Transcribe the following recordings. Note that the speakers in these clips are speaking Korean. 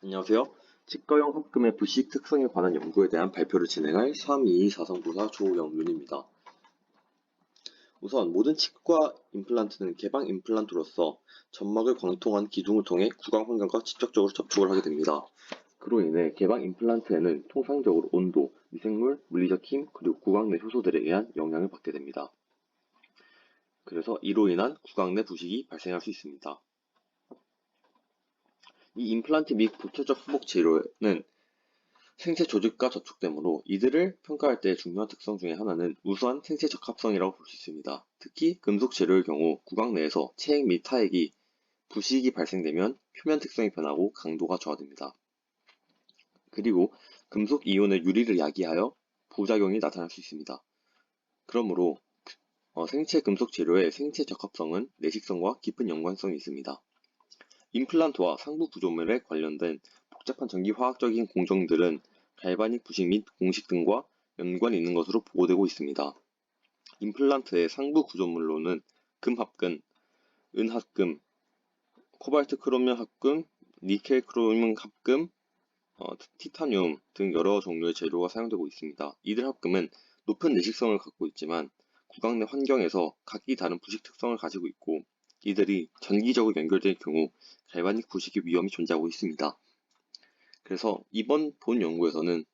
안녕하세요. 직거형 합금의 부식 특성에 관한 연구에 대한 발표를 진행할 322사성부사 조영윤입니다. 우선 모든 치과 임플란트는 개방 임플란트로서 점막을 관통한 기둥을 통해 구강 환경과 직접적으로 접촉을 하게 됩니다. 그로 인해 개방 임플란트에는 통상적으로 온도, 미생물, 물리적 힘, 그리고 구강 내 효소들에 의한 영향을 받게 됩니다. 그래서 이로 인한 구강 내 부식이 발생할 수 있습니다. 이 임플란트 및 보초적 후복 치료는 생체 조직과 접촉되므로 이들을 평가할 때 중요한 특성 중에 하나는 우수한 생체 적합성이라고 볼 수 있습니다. 특히 금속 재료의 경우 구강 내에서 체액 및 타액이 부식이 발생되면 표면 특성이 변하고 강도가 저하됩니다. 그리고 금속 이온의 유리를 야기하여 부작용이 나타날 수 있습니다. 그러므로 생체 금속 재료의 생체 적합성은 내식성과 깊은 연관성이 있습니다. 임플란트와 상부 구조물에 관련된 복잡한 전기화학적인 공정들은 갈바닉 부식 및 공식 등과 연관이 있는 것으로 보고되고 있습니다. 임플란트의 상부 구조물로는 금합금, 은합금, 코발트 크로뮴 합금, 니켈 크로뮴 합금, 티타늄 등 여러 종류의 재료가 사용되고 있습니다. 이들 합금은 높은 내식성을 갖고 있지만 구강 내 환경에서 각기 다른 부식 특성을 가지고 있고 이들이 전기적으로 연결될 경우 갈바닉 부식의 위험이 존재하고 있습니다. 그래서 이번 본 연구에서는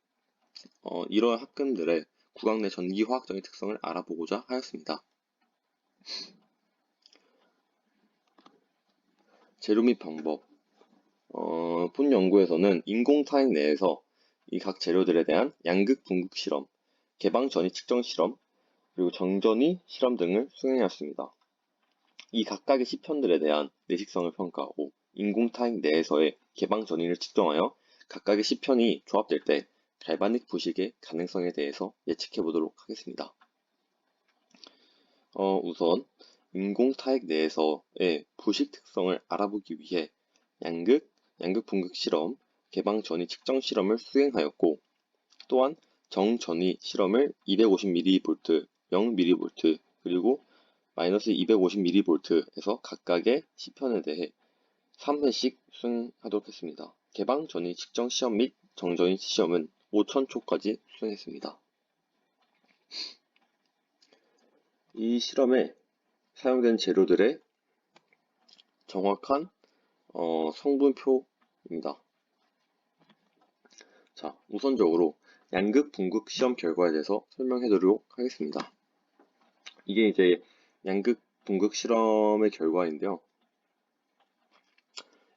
이러한 합금들의 구강 내 전기화학적인 특성을 알아보고자 하였습니다. 재료 및 방법 본 연구에서는 인공타액 내에서 이 각 재료들에 대한 양극, 분극 실험, 개방 전이 측정 실험, 그리고 정전이 실험 등을 수행하였습니다. 이 각각의 시편들에 대한 내식성을 평가하고 인공타액 내에서의 개방 전위를 측정하여 각각의 시편이 조합될 때 갈바닉 부식의 가능성에 대해서 예측해 보도록 하겠습니다. 우선 인공타액 내에서의 부식 특성을 알아보기 위해 양극, 양극분극 실험, 개방 전위 측정 실험을 수행하였고 또한 정전위 실험을 250mV, 0mV, 그리고 마이너스 250mV에서 각각의 시편에 대해 3회씩 수행하도록 했습니다. 개방 전위 측정 시험 및 정전위 시험은 5000초까지 수행했습니다. 이 실험에 사용된 재료들의 정확한 성분표입니다. 자, 우선적으로 양극, 분극 시험 결과에 대해서 설명해 드리도록 하겠습니다. 이게 이제 양극, 분극 실험의 결과인데요.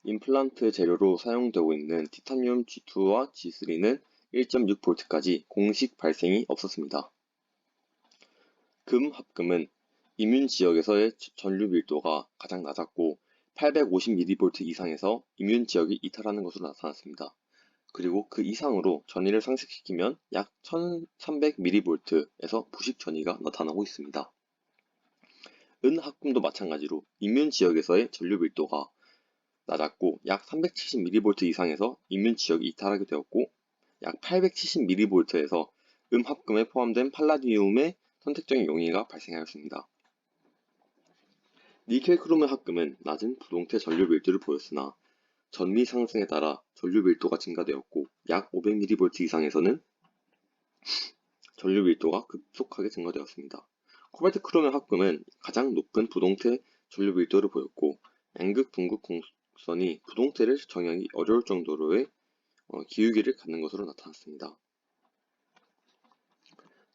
임플란트 재료로 사용되고 있는 티타늄 G2와 G3는 1.6V까지 공식 발생이 없었습니다. 금 합금은 이뮨 지역에서의 전류 밀도가 가장 낮았고 850mV 이상에서 이뮨 지역이 이탈하는 것으로 나타났습니다. 그리고 그 이상으로 전위를 상승시키면 약 1300mV에서 부식 전위가 나타나고 있습니다. 은 합금도 마찬가지로 이뮨 지역에서의 전류 밀도가 낮았고 약 370mV 이상에서 이뮨 지역이 이탈하게 되었고 약 870mV에서 합금에 포함된 팔라디움의 선택적인 용의가 발생하였습니다. 니켈 크로뮴 합금은 낮은 부동태 전류 밀도를 보였으나 전위 상승에 따라 전류 밀도가 증가되었고 약 500mV 이상에서는 전류 밀도가 급속하게 증가되었습니다. 코발트 크로뮴 합금은 가장 높은 부동태 전류 밀도를 보였고 양극 분극 공선이 부동태를 정의하기 어려울 정도로의 기울기를 갖는 것으로 나타났습니다.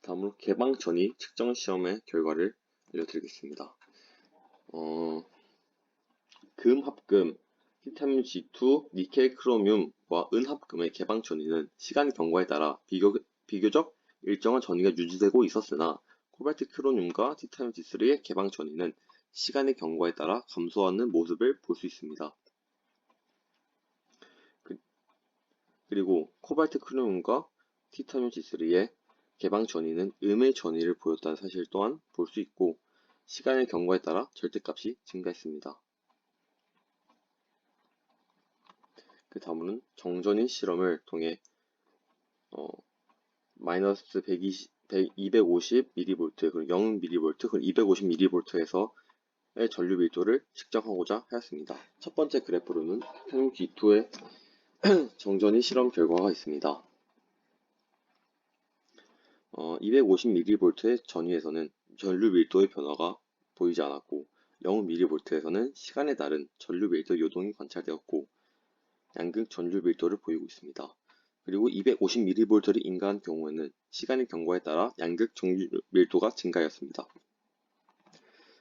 다음으로 개방 전위 측정 시험의 결과를 알려드리겠습니다. 금 합금, 티타늄 G2, 니켈 크로뮴과 은 합금의 개방 전위는 시간 경과에 따라 비교적 일정한 전위가 유지되고 있었으나 코발트 크로뮴과 티타늄 G3의 개방 전위는 시간의 경과에 따라 감소하는 모습을 볼 수 있습니다. 그리고 코발트 크로뮴과 티타늄 G3의 개방 전위는 음의 전위를 보였다는 사실 또한 볼 수 있고 시간의 경과에 따라 절대값이 증가했습니다. 그 다음은 정전위 실험을 통해 마이너스 250mV, 그리고 0mV, 그리고 250mV에서의 전류 밀도를 측정하고자 하였습니다. 첫 번째 그래프로는 티타늄 G2의 정전이 실험 결과가 있습니다. 250mV의 전위에서는 전류 밀도의 변화가 보이지 않았고 0mV에서는 시간에 따른 전류 밀도 요동이 관찰되었고 양극 전류 밀도를 보이고 있습니다. 그리고 250mV를 인가한 경우에는 시간의 경과에 따라 양극 전류 밀도가 증가하였습니다.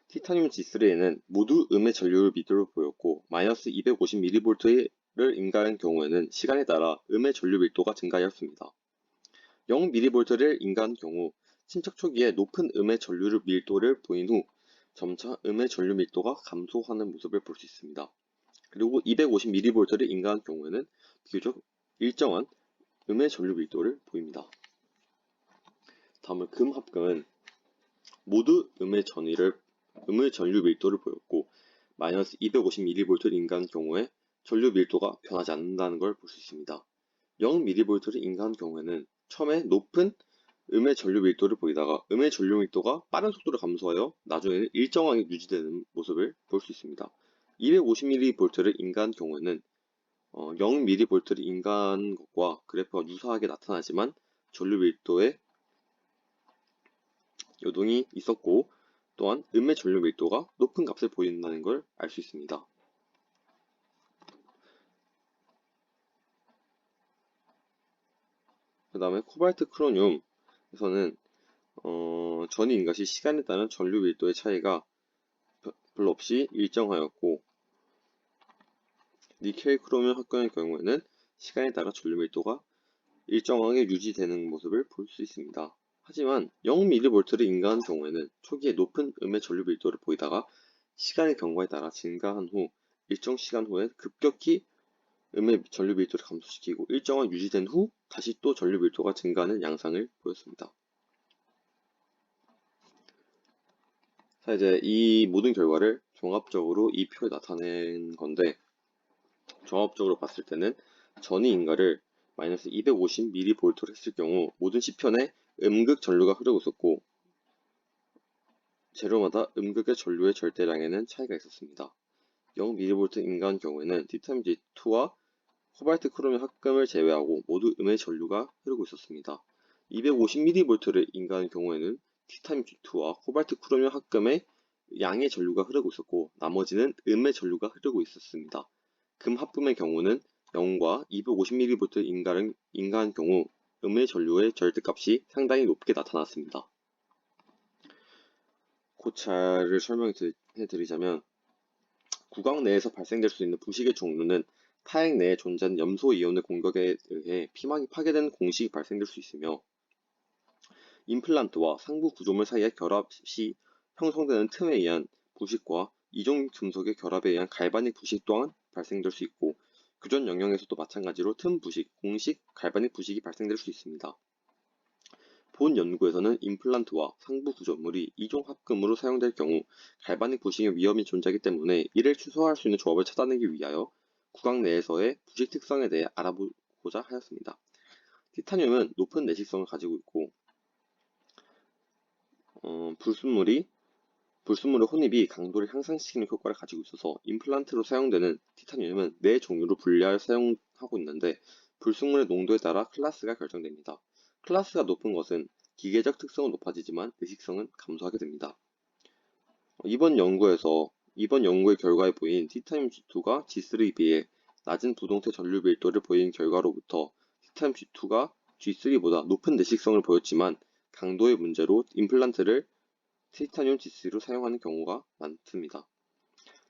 티타늄 G3에는 모두 음의 전류 밀도를 보였고 마이너스 250mV를 인가한 경우에는 시간에 따라 음의 전류 밀도가 증가하였습니다. 0mV를 인가한 경우 침착 초기에 높은 음의 전류 밀도를 보인 후 점차 음의 전류 밀도가 감소하는 모습을 볼 수 있습니다. 그리고 250mV를 인가한 경우에는 비교적 일정한 음의 전류 밀도를 보입니다. 다음은 금합금은 모두 음의 전류 밀도를 보였고 마이너스 250mV를 인가한 경우에 전류 밀도가 변하지 않는다는 걸 볼 수 있습니다. 0mV를 인가한 경우에는 처음에 높은 음의 전류 밀도를 보이다가 음의 전류 밀도가 빠른 속도로 감소하여 나중에는 일정하게 유지되는 모습을 볼 수 있습니다. 250mV를 인가한 경우에는 0mV를 인가한 것과 그래프가 유사하게 나타나지만 전류 밀도의 요동이 있었고 또한 음의 전류 밀도가 높은 값을 보인다는 걸 알 수 있습니다. 그 다음에 코발트 크로뇽에서는 전이 인가시 시간에 따른 전류 밀도의 차이가 별로 없이 일정하였고 니켈 크로뇽 합금의 경우에는 시간에 따라 전류 밀도가 일정하게 유지되는 모습을 볼 수 있습니다. 하지만 0mV를 인가한 경우에는 초기에 높은 음의 전류 밀도를 보이다가 시간의 경과에 따라 증가한 후 일정 시간 후에 급격히 음의 전류 밀도를 감소시키고 일정한 유지된 후 다시 또 전류 밀도가 증가하는 양상을 보였습니다. 자, 이제 이 모든 결과를 종합적으로 이 표에 나타낸 건데 종합적으로 봤을 때는 전이 인가를 마이너스 250mV를 했을 경우 모든 C편에 음극 전류가 흐르고 있었고 재료마다 음극의 전류의 절대량에는 차이가 있었습니다. 0mV 인가한 경우에는 티타늄 G2와 코발트 크로뇽 합금을 제외하고 모두 음의 전류가 흐르고 있었습니다. 250mV를 인가한 경우에는 티타늄 G2와 코발트 크로뇽 합금의 양의 전류가 흐르고 있었고 나머지는 음의 전류가 흐르고 있었습니다. 금 합금의 경우는 0과 250mV 인가한 경우 음의 전류의 절대값이 상당히 높게 나타났습니다. 고찰을 설명해 드리자면 구강 내에서 발생될 수 있는 부식의 종류는 타액 내에 존재하는 염소 이온의 공격에 의해 피막이 파괴되는 공식이 발생될 수 있으며 임플란트와 상부 구조물 사이의 결합 시 형성되는 틈에 의한 부식과 이종 금속의 결합에 의한 갈바닉 부식 또한 발생될 수 있고 교전 영역에서도 마찬가지로 틈 부식, 공식, 갈바닉 부식이 발생될 수 있습니다. 본 연구에서는 임플란트와 상부 구조물이 이종 합금으로 사용될 경우 갈바닉 부식의 위험이 존재하기 때문에 이를 최소화할 수 있는 조합을 찾아내기 위하여 구강 내에서의 부식 특성에 대해 알아보고자 하였습니다. 티타늄은 높은 내식성을 가지고 있고 불순물의 혼입이 강도를 향상시키는 효과를 가지고 있어서 임플란트로 사용되는 티타늄은 4종류로 분리하여 사용하고 있는데 불순물의 농도에 따라 클래스가 결정됩니다. 클래스가 높은 것은 기계적 특성은 높아지지만 내식성은 감소하게 됩니다. 이번 연구의 결과에 보인 티타늄 G2가 G3에 비해 낮은 부동태 전류 밀도를 보인 결과로부터 티타늄 G2가 G3보다 높은 내식성을 보였지만 강도의 문제로 임플란트를 티타늄 G3로 사용하는 경우가 많습니다.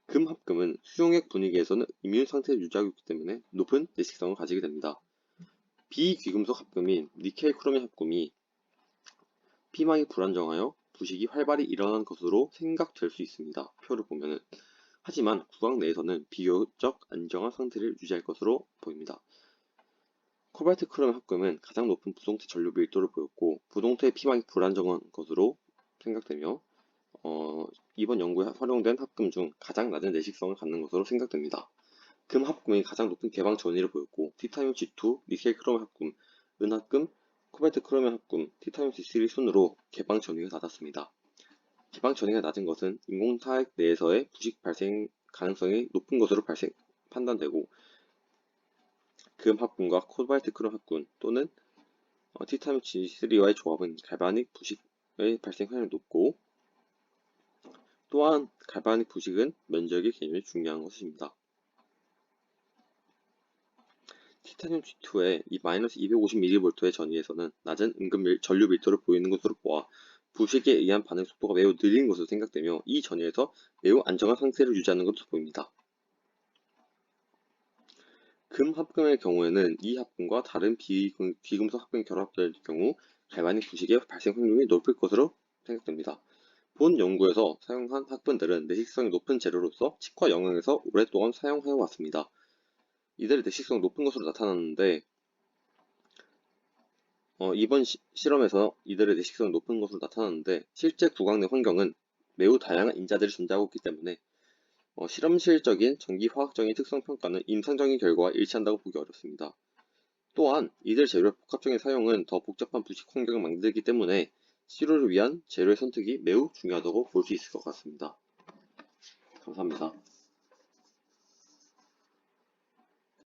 금 합금은 수용액 분위기에서는 이뮨 상태를 유지하고 있기 때문에 높은 내식성을 가지게 됩니다. 비귀금속 합금인 니켈 크로뇽 합금이 피막이 불안정하여 부식이 활발히 일어난 것으로 생각될 수 있습니다. 표를 보면은. 하지만 구강 내에서는 비교적 안정한 상태를 유지할 것으로 보입니다. 코발트 크로뇽 합금은 가장 높은 부동태 전류 밀도를 보였고 부동태의 피막이 불안정한 것으로 생각되며 이번 연구에 활용된 합금 중 가장 낮은 내식성을 갖는 것으로 생각됩니다. 금 합금이 가장 높은 개방 전위를 보였고 티타늄 G2, 니켈 크로뇽 합금, 은 합금, 코발트 크로뇽 합금, 티타늄 G3 순으로 개방 전위가 낮았습니다. 개방 전위가 낮은 것은 인공 타액 내에서의 부식 발생 가능성이 높은 것으로 판단되고 금 합군과 코발트 크롬 합군 또는 티타늄 G3와의 조합은 갈바닉 부식의 발생 확률이 높고, 또한 갈바닉 부식은 면적의 개념이 중요한 것입니다. 티타늄 G2의 이 마이너스 250mV의 전위에서는 낮은 은근 전류 밀도를 보이는 것으로 보아 부식에 의한 반응 속도가 매우 느린 것으로 생각되며 이 전위에서 매우 안정한 상태를 유지하는 것으로 보입니다. 금 합금의 경우에는 이 합금과 다른 비금속 합금이 결합될 경우 갈바닉 부식의 발생 확률이 높을 것으로 생각됩니다. 본 연구에서 사용한 합금들은 내식성이 높은 재료로서 치과 영역에서 오랫동안 사용하여 왔습니다. 이들의 내식성이 높은 것으로 나타났는데, 이번 실험에서 이들의 내식성이 높은 것으로 나타났는데, 실제 구강 내 환경은 매우 다양한 인자들이 존재하고 있기 때문에 실험실적인 전기화학적인 특성 평가는 임상적인 결과와 일치한다고 보기 어렵습니다. 또한 이들 재료의 복합적인 사용은 더 복잡한 부식 환경을 만들기 때문에 치료를 위한 재료의 선택이 매우 중요하다고 볼 수 있을 것 같습니다. 감사합니다.